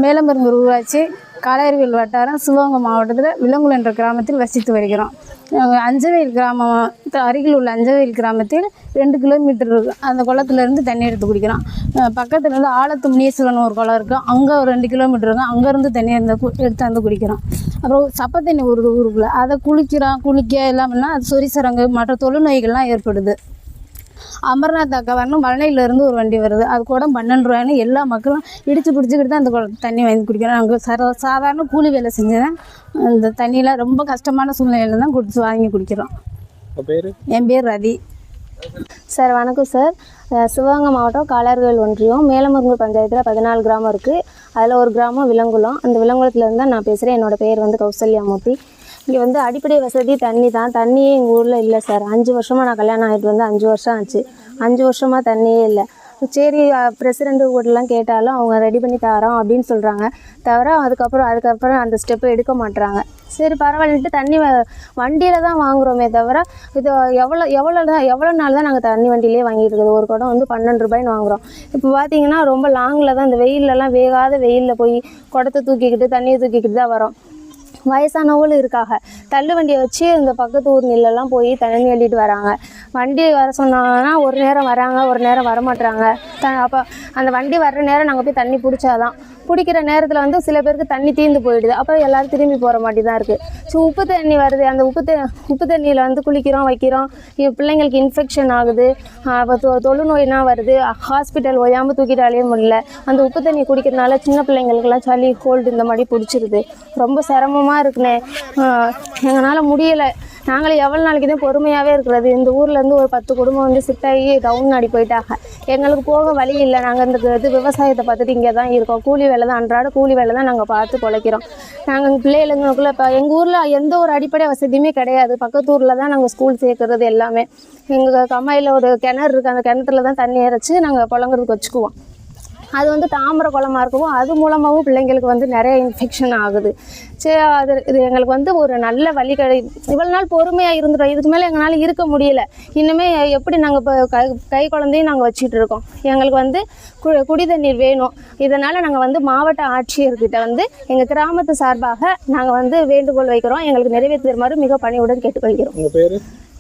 மேலமருங்கூர் ஊராட்சி காளையார்கோவில் வட்டாரம் சிவகங்கை மாவட்டத்தில் விலங்குளம் என்ற கிராமத்தில் வசித்து வருகிறோம். அஞ்சவேல் கிராமம் அருகில் உள்ள அஞ்சவேல் கிராமத்தில் 2 கிலோமீட்டர் அந்த குளத்துலேருந்து தண்ணி எடுத்து குடிக்கிறோம். பக்கத்தில் இருந்து ஆலத்து முனீஸ்வரன் ஒரு குளம் இருக்குது, அங்கே ஒரு 2 கிலோமீட்டர் இருக்கும், அங்கேருந்து தண்ணி எடுத்து வந்து குடிக்கிறோம். அப்புறம் சப்பை தண்ணி ஒரு ஊருக்குள்ளே அதை குளிக்க எல்லாம் பண்ணால் அது சொரிசரங்கு மற்ற தொழுநோய்கள்லாம் ஏற்படுது. அமர்நாத் அக்கவரணும் வளனையிலேருந்து ஒரு வண்டி வருது, அது கூட 12 ரூபாய்னு எல்லா மக்களும் இடித்து பிடிச்சிக்கிட்டு தான் அந்த தண்ணி வாங்கி குடிக்கிறோம். நாங்கள் சாதாரண கூலி வேலை செஞ்சேன். இந்த தண்ணியெலாம் ரொம்ப கஷ்டமான சூழ்நிலையில் தான் வாங்கி குடிக்கிறோம். என் பேர் ரதி. சார் வணக்கம் சார். சிவகங்கை மாவட்டம் காளையார்கோவில் ஒன்றியம் மேலமருங்கூர் பஞ்சாயத்தில் 14 கிராமம் இருக்குது. அதில் ஒரு கிராமம் விலங்குளம். அந்த விலங்குளத்துலேருந்து தான் நான் பேசுகிறேன். என்னோடய பேர் வந்து கௌசல்யாமூர்த்தி. இங்கே வந்து அடிப்படை வசதி தண்ணி தான். தண்ணியே எங்கள் ஊரில் இல்லை சார். 5 வருஷமாக நான் கல்யாணம் ஆகிட்டு வந்து 5 வருஷம் ஆச்சு. 5 வருஷமாக தண்ணியே இல்லை. சரி பிரசிடெண்ட்டு கூடலாம் கேட்டாலும் அவங்க ரெடி பண்ணி தரோம் அப்படின்னு சொல்கிறாங்க தவிர அதுக்கப்புறம் அந்த ஸ்டெப்பை எடுக்க மாட்டுறாங்க. சரி பரவாயில்லிட்டு தண்ணி வண்டியில் தான் வாங்குகிறோமே தவிர இது எவ்வளோ நாள் தான் நாங்கள் தண்ணி வண்டியிலே வாங்கிட்டு இருக்குது. ஒரு குடம் வந்து 12 ரூபாய்ன்னு வாங்குகிறோம். இப்போ பார்த்தீங்கன்னா ரொம்ப லாங்கில் தான் இந்த வெயிலெலாம் வேகாத வெயிலில் போய் குடத்தை தூக்கிக்கிட்டு தண்ணியை தூக்கிக்கிட்டு தான் வரோம். வயசானவங்களும் இருக்காங்க. தள்ளு வண்டியை வச்சு இந்த பக்கத்து ஊர் நெல்லெல்லாம் போய் தண்ணி அள்ளிட்டு வராங்க. வண்டி வர சொன்னாங்கன்னா ஒரு நேரம் வராங்க, ஒரு நேரம் வரமாட்டுறாங்க. அப்போ அந்த வண்டி வர்ற நேரம் நாங்கள் போய் தண்ணி பிடிச்சாதான். பிடிக்கிற நேரத்தில் வந்து சில பேருக்கு தண்ணி தீர்ந்து போயிடுது. அப்புறம் எல்லோரும் திரும்பி போகிற மாதிரி தான் இருக்குது. ஸோ உப்பு தண்ணி வருது. அந்த உப்பு தண்ணியில் வந்து குளிக்கிறோம் வைக்கிறோம். பிள்ளைங்களுக்கு இன்ஃபெக்ஷன் ஆகுது. தொழுநோய்னா வருது. ஹாஸ்பிட்டல் ஓயாமல் தூக்கிட்டு அலைய முடியல. அந்த உப்பு தண்ணி குடிக்கிறதுனால சின்ன பிள்ளைங்களுக்கெல்லாம் சளி கோல்டு இந்த மாதிரி பிடிச்சிருது. ரொம்ப சிரமமாக இருக்குண்ணே. எங்களால் முடியலை. நாங்களே எவ்வளோ நாளைக்கு தான் பொறுமையாகவே இருக்கிறது. இந்த ஊர்லேருந்து ஒரு 10 குடும்பம் வந்து சிட்டாகி டவுன் ஆடி போயிட்டாங்க. எங்களுக்கு போக வழி இல்லை. நாங்கள் இந்த விவசாயத்தை பார்த்துட்டு இங்கே தான் இருக்கோம். கூலி வேலை தான், அன்றாட கூலி வேலை தான் நாங்கள் பார்த்து பிழைக்கிறோம். நாங்கள் எங்கள் பிள்ளைகளுங்களுக்குள்ளே இப்போ எங்கள் ஊரில் எந்த ஒரு அடிப்படை வசதியுமே கிடையாது. பக்கத்து ஊரில் தான் நாங்கள் ஸ்கூல் சேர்க்குறது எல்லாமே. எங்கள் கம்மாயில் ஒரு கிணறு இருக்குது. அந்த கிணத்துல தான் தண்ணி இறைச்சி நாங்கள் புழங்குறதுக்கு வச்சுக்குவோம். அது வந்து தாமிர குளமாக இருக்கவும் அது மூலமாகவும் பிள்ளைங்களுக்கு வந்து நிறைய இன்ஃபெக்ஷன் ஆகுது. சரி இது எங்களுக்கு வந்து ஒரு நல்ல வழி இவ்வளோ நாள் பொறுமையாக இருந்துட்டோம். இதுக்கு மேலே எங்களால் இருக்க முடியல. இன்னுமே எப்படி நாங்கள் இப்போ கை குழந்தையும் நாங்கள் வச்சுட்டு இருக்கோம். எங்களுக்கு வந்து குடி தண்ணீர் வேணும். இதனால் நாங்கள் வந்து மாவட்ட ஆட்சியர்கிட்ட வந்து எங்கள் கிராமத்து சார்பாக நாங்கள் வந்து வேண்டுகோள் வைக்கிறோம். எங்களுக்கு நிறைவேற்றி தருமாறு மிக பணிவுடன் கேட்டுக்கொள்கிறோம்.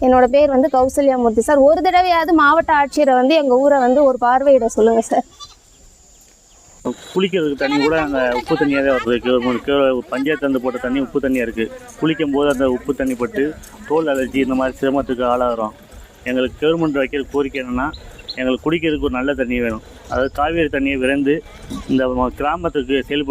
என்னோடய பேர் வந்து கௌசல்யாமூர்த்தி சார். ஒரு தடவையாவது மாவட்ட ஆட்சியரை வந்து எங்கள் ஊரை வந்து ஒரு பார்வையிட சொல்லுங்கள் சார். குளிக்கிறதுக்கு தண்ணி கூட அங்கே உப்பு தண்ணியாகவே வருது. பஞ்சாயத்து வந்து போட்ட தண்ணி உப்பு தண்ணியாக இருக்குது. குளிக்கும் போது அந்த உப்பு தண்ணி பட்டு தோல் அலர்ஜி இந்த மாதிரி சிரமத்துக்கு ஆளாகிறோம். எங்களுக்கு கவர்மெண்ட் வைக்கிற கோரிக்கை என்னென்னா எங்களுக்கு குடிக்கிறதுக்கு ஒரு நல்ல தண்ணி வேணும். அதாவது காவேரி தண்ணியை விரைந்து இந்த கிராமத்துக்கு செயல்பட்டு